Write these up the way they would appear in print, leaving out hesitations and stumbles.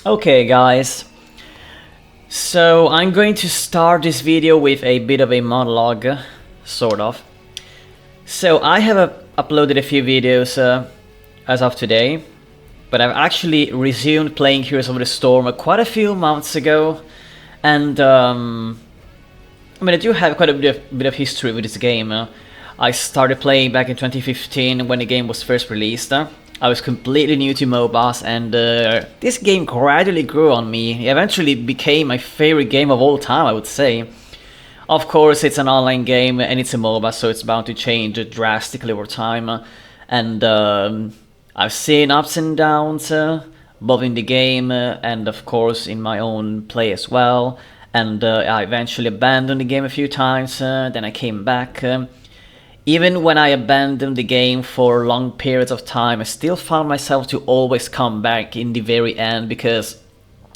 Okay guys, so I'm going to start this video with a bit of a monologue, sort of. So I have uploaded a few videos as of today, but I've actually resumed playing Heroes of the Storm quite a few months ago, and I mean I do have quite a bit of history with this game. I started playing back in 2015 when the game was first released. I was completely new to MOBAs, and this game gradually grew on me. It eventually became my favorite game of all time, I would say. Of course, it's an online game and it's a MOBA, so it's bound to change drastically over time. And I've seen ups and downs, both in the game and of course in my own play as well. And I eventually abandoned the game a few times, then I came back. Even when I abandoned the game for long periods of time, I still found myself to always come back in the very end, because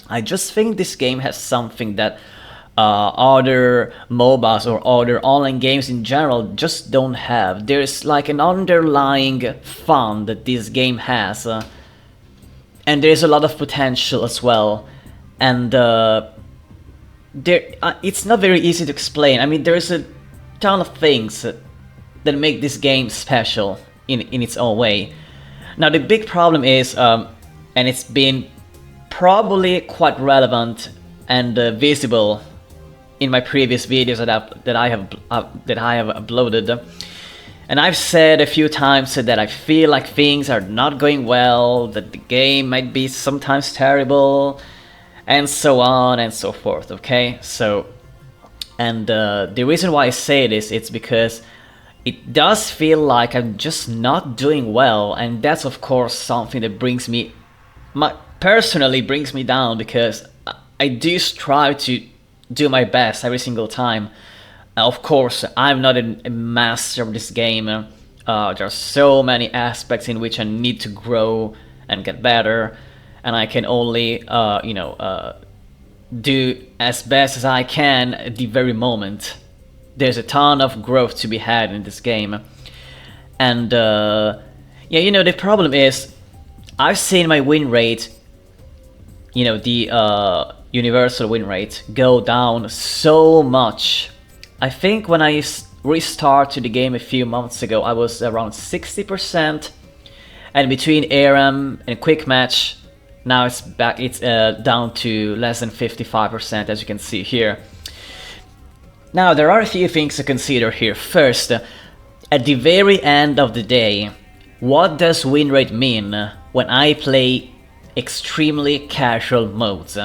I just think this game has something that other MOBAs or other online games in general just don't have. There's like an underlying fun that this game has, and there's a lot of potential as well. And it's not very easy to explain. I mean, there's a ton of things that make this game special in its own way. Now the big problem is, and it's been probably quite relevant and visible in my previous videos that I have uploaded, and I've said a few times that I feel like things are not going well, that the game might be sometimes terrible, and so on and so forth. Okay, so and the reason why I say this, it's because it does feel like I'm just not doing well, and that's of course something that personally brings me down, because I do strive to do my best every single time. Of course, I'm not a master of this game. There are so many aspects in which I need to grow and get better, and I can only do as best as I can at the very moment. There's a ton of growth to be had in this game. And yeah, the problem is, I've seen my win rate, the universal win rate, go down so much. I think when I restarted the game a few months ago, I was around 60%, and between ARAM and quick match, now it's down to less than 55%, as you can see here. Now, there are a few things to consider here. First, at the very end of the day, what does win rate mean when I play extremely casual modes?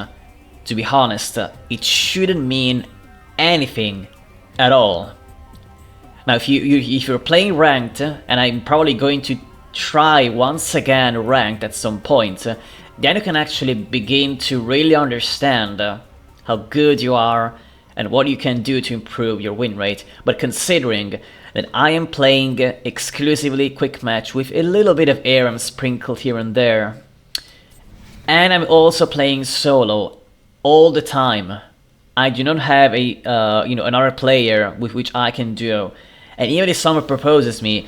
To be honest, it shouldn't mean anything at all. Now, if you're playing ranked, and I'm probably going to try once again ranked at some point, then you can actually begin to really understand how good you are and what you can do to improve your win rate. But considering that I am playing exclusively quick match with a little bit of ARAM sprinkled here and there, and I'm also playing solo all the time, I do not have a another player with which I can duo. And even if someone proposes me,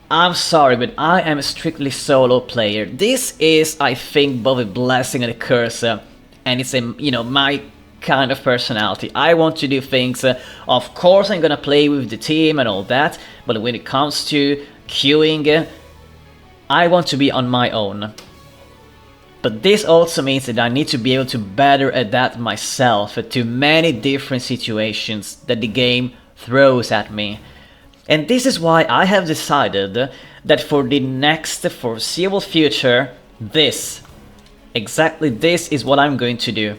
I'm sorry, but I am a strictly solo player. This is, I think, both a blessing and a curse, and it's my kind of personality. I want to do things, of course I'm gonna play with the team and all that, but when it comes to queuing, I want to be on my own. But this also means that I need to be able to better adapt myself to many different situations that the game throws at me. And this is why I have decided that for the next foreseeable future, exactly this is what I'm going to do.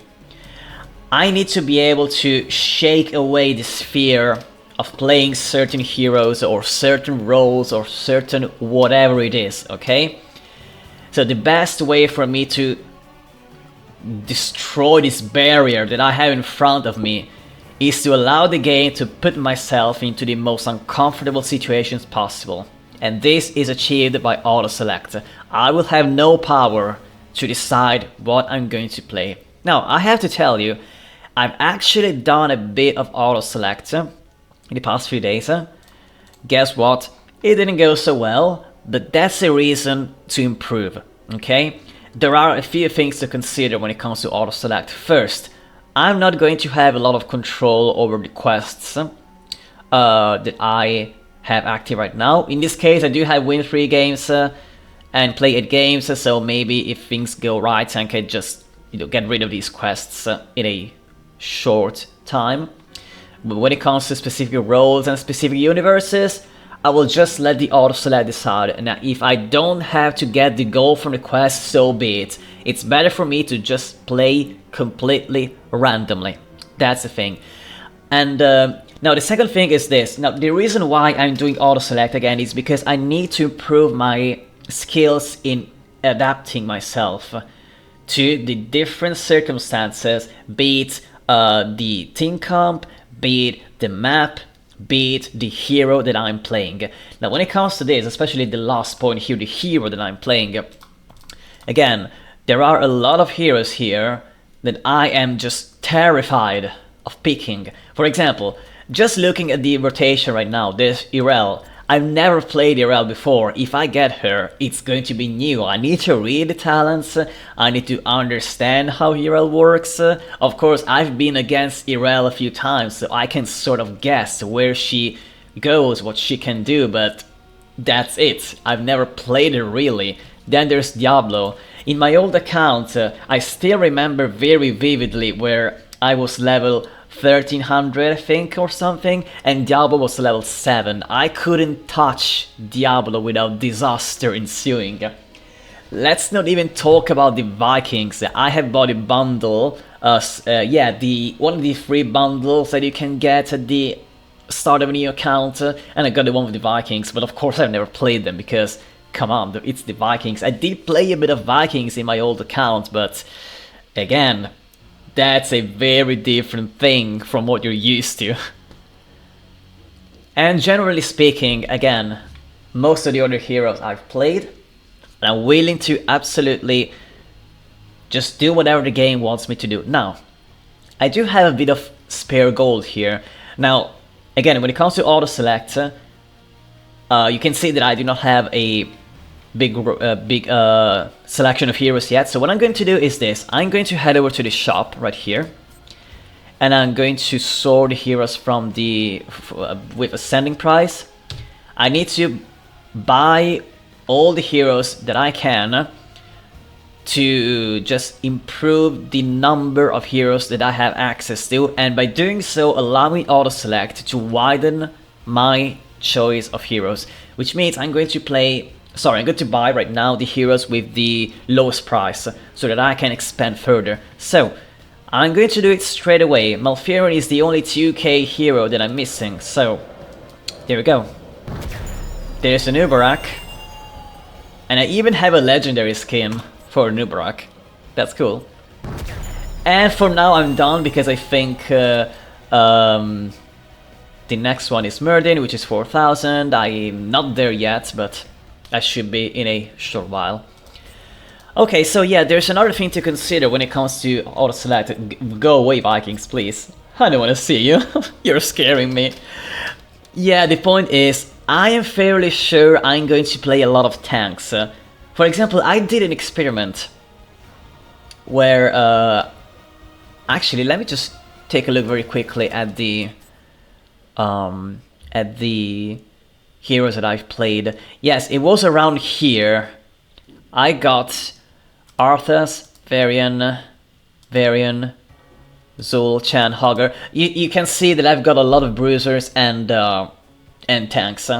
I need to be able to shake away this fear of playing certain heroes or certain roles or certain whatever it is, okay? So the best way for me to destroy this barrier that I have in front of me is to allow the game to put myself into the most uncomfortable situations possible. And this is achieved by auto-select. I will have no power to decide what I'm going to play. Now, I have to tell you, I've actually done a bit of auto-select in the past few days. Guess what? It didn't go so well, but that's a reason to improve, okay? there are a few things to consider when it comes to auto select. First, I'm not going to have a lot of control over the quests that I have active right now. In this case, I do have win 3 games and play 8 games, so maybe if things go right, I can just get rid of these quests in a short time. But when it comes to specific roles and specific universes, I will just let the auto-select decide, and if I don't have to get the goal from the quest, so be it. It's better for me to just play completely randomly. That's the thing. And now the second thing is this. Now the reason why I'm doing auto-select again is because I need to improve my skills in adapting myself to the different circumstances, be it the team comp, be it the map, be it the hero that I'm playing. Now when it comes to this, especially the last point here, the hero that I'm playing, again, there are a lot of heroes here that I am just terrified of picking. For example, just looking at the rotation right now, there's Irel. I've never played Irel before. If I get her, it's going to be new. I need to read the talents, I need to understand how Irel works. Of course, I've been against Irel a few times, so I can sort of guess where she goes, what she can do, but that's it. I've never played her really. Then there's Diablo. In my old account, I still remember very vividly where I was level 1300 I think or something, and Diablo was level 7. I couldn't touch Diablo without disaster ensuing. Let's not even talk about the Vikings. I have bought a bundle, one of the free bundles that you can get at the start of a new account, and I got the one with the Vikings, but of course I've never played them because, come on, it's the Vikings. I did play a bit of Vikings in my old account, but again, that's a very different thing from what you're used to. And generally speaking, again, most of the other heroes I've played, and I'm willing to absolutely just do whatever the game wants me to do. Now, I do have a bit of spare gold here. Now, again, when it comes to auto-select, you can see that I do not have a big selection of heroes yet. So what I'm going to do is this. I'm going to head over to the shop right here, and I'm going to sort the heroes from the with ascending price. I need to buy all the heroes that I can to just improve the number of heroes that I have access to, and by doing so allow me auto select to widen my choice of heroes, which means I'm going to buy right now the heroes with the lowest price so that I can expand further. So I'm going to do it straight away. Malfurion is the only 2k hero that I'm missing, so there we go. There's a Nubarak, and I even have a legendary skin for Nubarak. That's cool. And for now I'm done because I think the next one is Merdin, which is 4000. I'm not there yet, but I should be in a short while. Okay, so yeah, there's another thing to consider when it comes to auto-select. Go away, Vikings, please. I don't want to see you. You're scaring me. Yeah, the point is, I am fairly sure I'm going to play a lot of tanks. For example, I did an experiment where... actually, let me just take a look very quickly at the heroes that I've played. Yes, it was around here. I got Arthas, Varian, Zul, Chan, Hogger. You can see that I've got a lot of bruisers and tanks.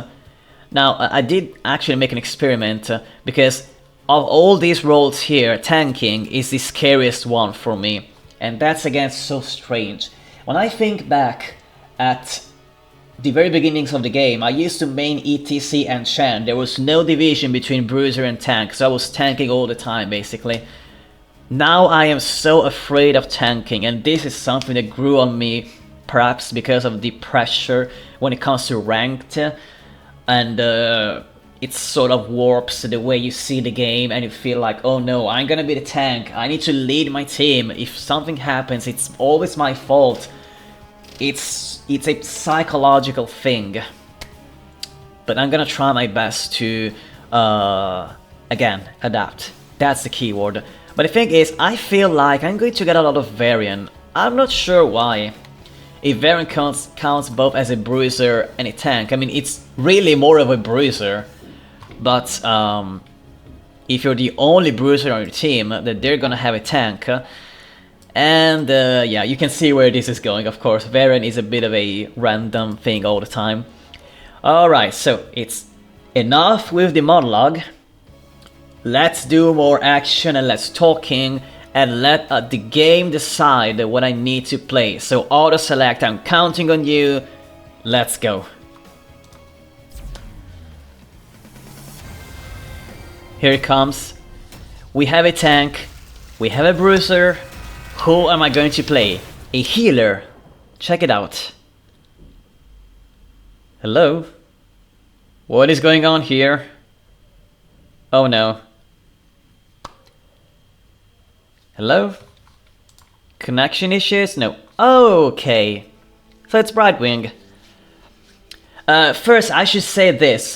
Now, I did actually make an experiment because of all these roles here, tanking is the scariest one for me. And that's again so strange. When I think back at the very beginnings of the game, I used to main ETC and Shen. There was no division between bruiser and tank, so I was tanking all the time basically. Now I am so afraid of tanking, and this is something that grew on me, perhaps because of the pressure when it comes to ranked, and it sort of warps the way you see the game, and you feel like, oh no, I'm gonna be the tank, I need to lead my team, if something happens it's always my fault. It's a psychological thing, but I'm gonna try my best to again adapt. That's the keyword. But the thing is, I feel like I'm going to get a lot of Varian. I'm not sure why. If Varian counts both as a bruiser and a tank. I mean, it's really more of a bruiser. But if you're the only bruiser on your team, then they're gonna have a tank. And yeah, you can see where this is going, of course. Varian is a bit of a random thing all the time. Alright, so it's enough with the monologue. Let's do more action and less talking. And let the game decide what I need to play. So auto select, I'm counting on you. Let's go. Here it comes. We have a tank. We have a bruiser. Who am I going to play? A healer. Check it out. Hello? What is going on here? Oh no. Hello? Connection issues? No. Okay. So it's Brightwing. First, I should say this.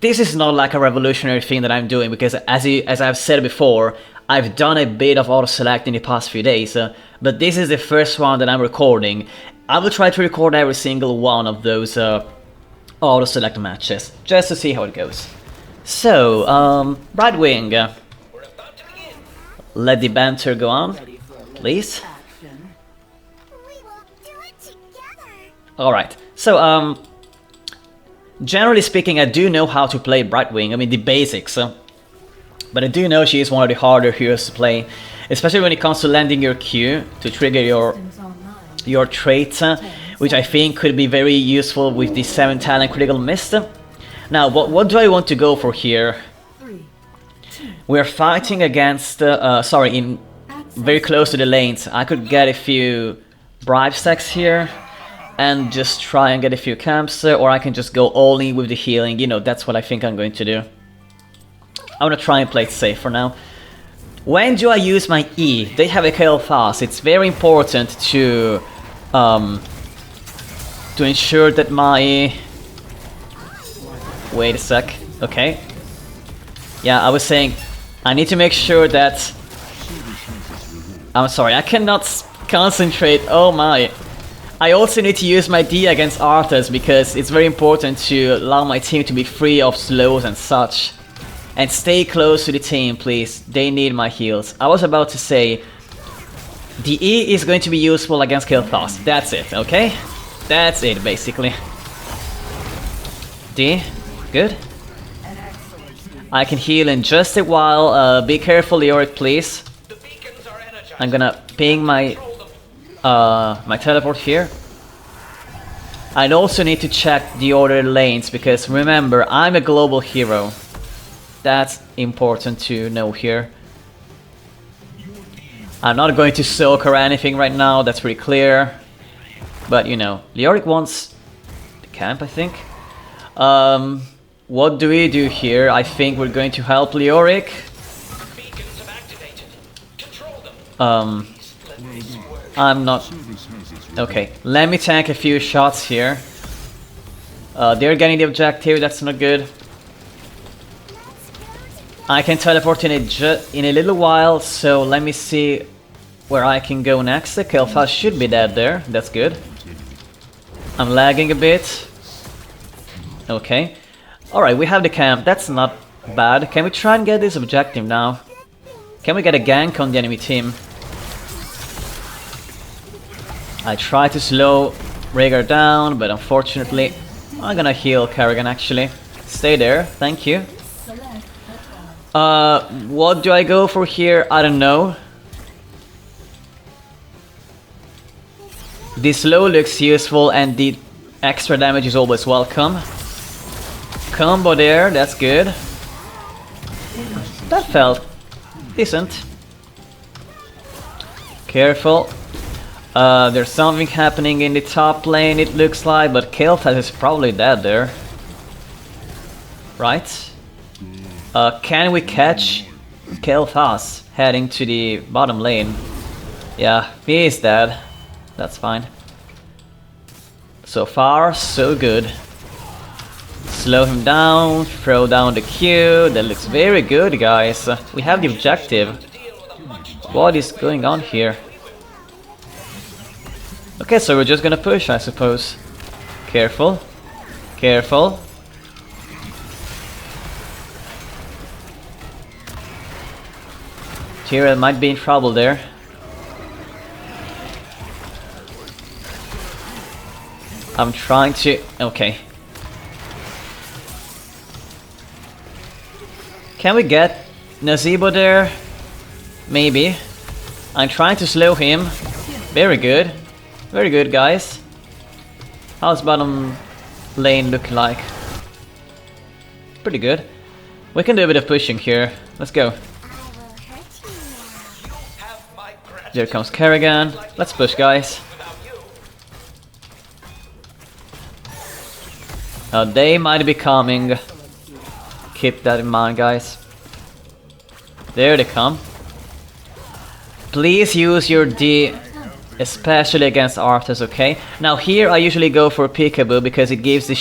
This is not like a revolutionary thing that I'm doing, because as I've said before, I've done a bit of auto-select in the past few days, but this is the first one that I'm recording. I will try to record every single one of those auto-select matches, just to see how it goes. So, Brightwing. Let the banter go on, please. Alright, so generally speaking, I do know how to play Brightwing, I mean the basics. But I do know she is one of the harder heroes to play, especially when it comes to landing your Q to trigger your trait, which I think could be very useful with the 7 talent critical miss. Now, what do I want to go for here? We're fighting against, very close to the lanes. I could get a few bribe stacks here and just try and get a few camps, or I can just go all in with the healing. You know, that's what I think I'm going to do. I'm gonna try and play it safe for now. When do I use my E? They have a kill fast. It's very important to ensure that my... Wait a sec. Okay. Yeah, I was saying I need to make sure that... I'm sorry, I cannot concentrate. Oh my. I also need to use my D against Arthas, because it's very important to allow my team to be free of slows and such. And stay close to the team, please. They need my heals. I was about to say, the E is going to be useful against kill fast. That's it, okay? That's it, basically. D, good. I can heal in just a while. Be careful, Leoric, please. I'm gonna ping my my teleport here. I also need to check the other lanes, because remember, I'm a global hero. That's important to know here. I'm not going to soak or anything right now, that's pretty clear. But you know, Leoric wants the camp, I think. What do we do here? I think we're going to help Leoric. I'm not... Okay, let me tank a few shots here. They're getting the objective, that's not good. I can teleport in a little while, so let me see where I can go next. The Kel'Thas should be dead there, that's good. I'm lagging a bit. Okay. Alright, we have the camp, that's not bad. Can we try and get this objective now? Can we get a gank on the enemy team? I try to slow Rhaegar down, but unfortunately I'm gonna heal Kerrigan actually. Stay there, thank you. What do I go for here? I don't know. The slow looks useful and the extra damage is always welcome. Combo there, that's good. That felt decent. Careful. There's something happening in the top lane, it looks like, but Kel'Thas is probably dead there. Right? Can we catch Kel'Thas heading to the bottom lane? Yeah, he is dead. That's fine. So far, so good. Slow him down, throw down the Q. That looks very good, guys. We have the objective. What is going on here? Okay, so we're just gonna push, I suppose. Careful. Careful. Tyrael might be in trouble there. I'm trying to... Okay. Can we get Nazebo there? Maybe. I'm trying to slow him. Very good. Very good, guys. How's bottom lane look like? Pretty good. We can do a bit of pushing here. Let's go. There comes Kerrigan. Let's push, guys. They might be coming. Keep that in mind, guys. There they come. Please use your D, especially against Arthas, okay? Now here I usually go for Peekaboo because it gives the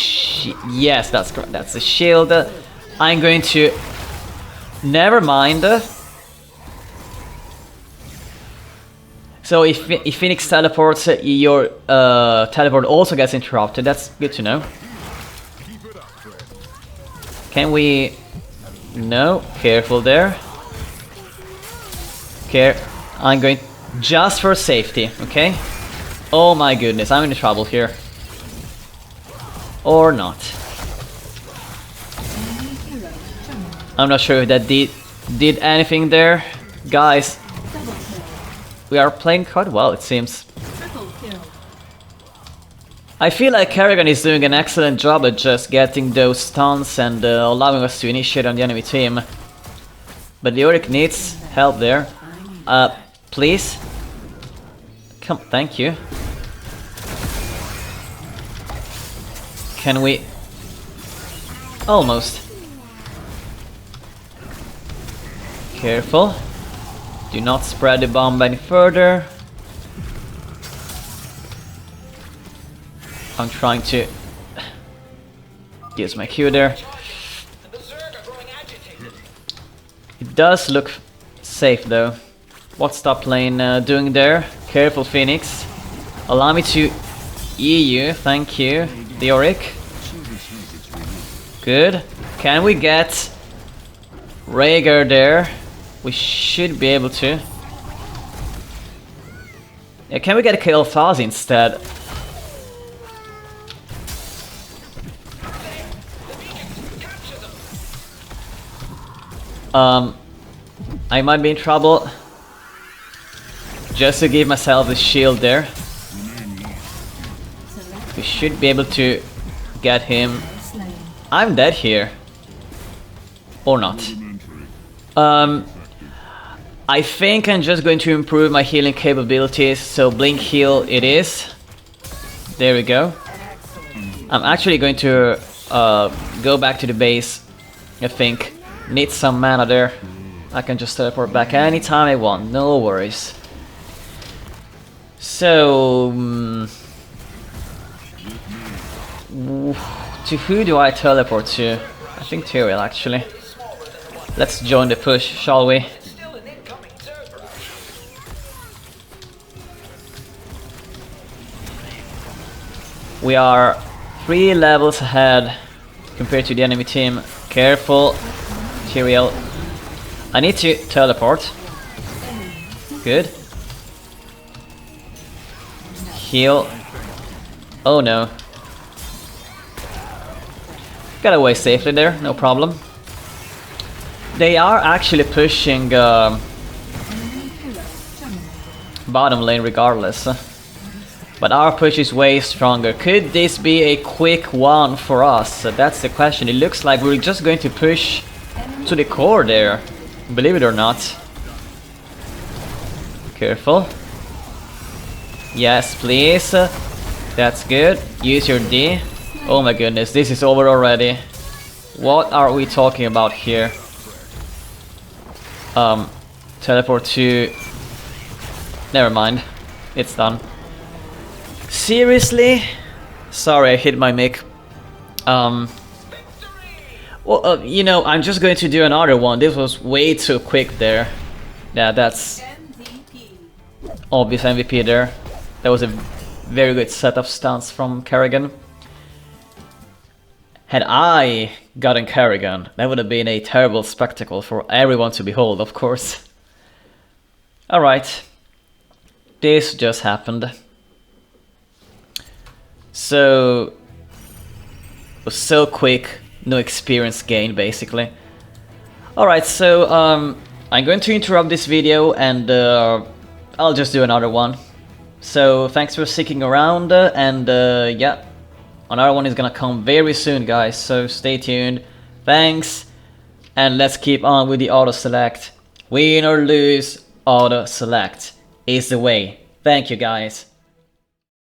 yes, that's correct. That's the shield. I'm going to... Never mind. So if Phoenix teleports, your teleport also gets interrupted. That's good to know. Can we... No, careful there. I'm going just for safety, okay? Oh my goodness, I'm in trouble here. Or not. I'm not sure if that did anything there. Guys, we are playing quite well, it seems. I feel like Kerrigan is doing an excellent job at just getting those stuns and allowing us to initiate on the enemy team. But Leoric needs help there. Please? Come, thank you. Can we... Almost. Careful. Do not spread the bomb any further. I'm trying to... Use my Q there. It does look safe though. What's top lane doing there? Careful, Phoenix. Allow me to E you, thank you. Leoric. Good. Can we get Rhaegar there? We should be able to. Yeah, can we get a kill Thazi instead? I might be in trouble. Just to give myself the shield there. We should be able to get him. I'm dead here. Or not. I think I'm just going to improve my healing capabilities, so blink heal it is. There we go. I'm actually going to go back to the base, I think. Need some mana there. I can just teleport back anytime I want, no worries. So... to who do I teleport to? I think Tyrael actually. Let's join the push, shall we? We are 3 levels ahead compared to the enemy team. Careful, Tyrael. I need to teleport. Good. Heal. Oh no. Got away safely there, no problem. They are actually pushing bottom lane regardless. But our push is way stronger. Could this be a quick one for us? That's the question. It looks like we're just going to push to the core there. Believe it or not. Careful. Yes, please. That's good. Use your D. Oh my goodness, this is over already. What are we talking about here? Teleport to... Never mind. It's done. Seriously? Sorry, I hit my mic. Well, you know, I'm just going to do another one. This was way too quick there. Yeah, that's obvious MVP there. That was a very good set of stunts from Kerrigan. Had I gotten Kerrigan, that would have been a terrible spectacle for everyone to behold, of course. Alright. This just happened. So... it was so quick, no experience gain, basically. Alright, so I'm going to interrupt this video and I'll just do another one. So thanks for sticking around and yeah, another one is gonna come very soon, guys, so stay tuned. Thanks, and let's keep on with the auto select. Win or lose, auto select is the way. Thank you, guys.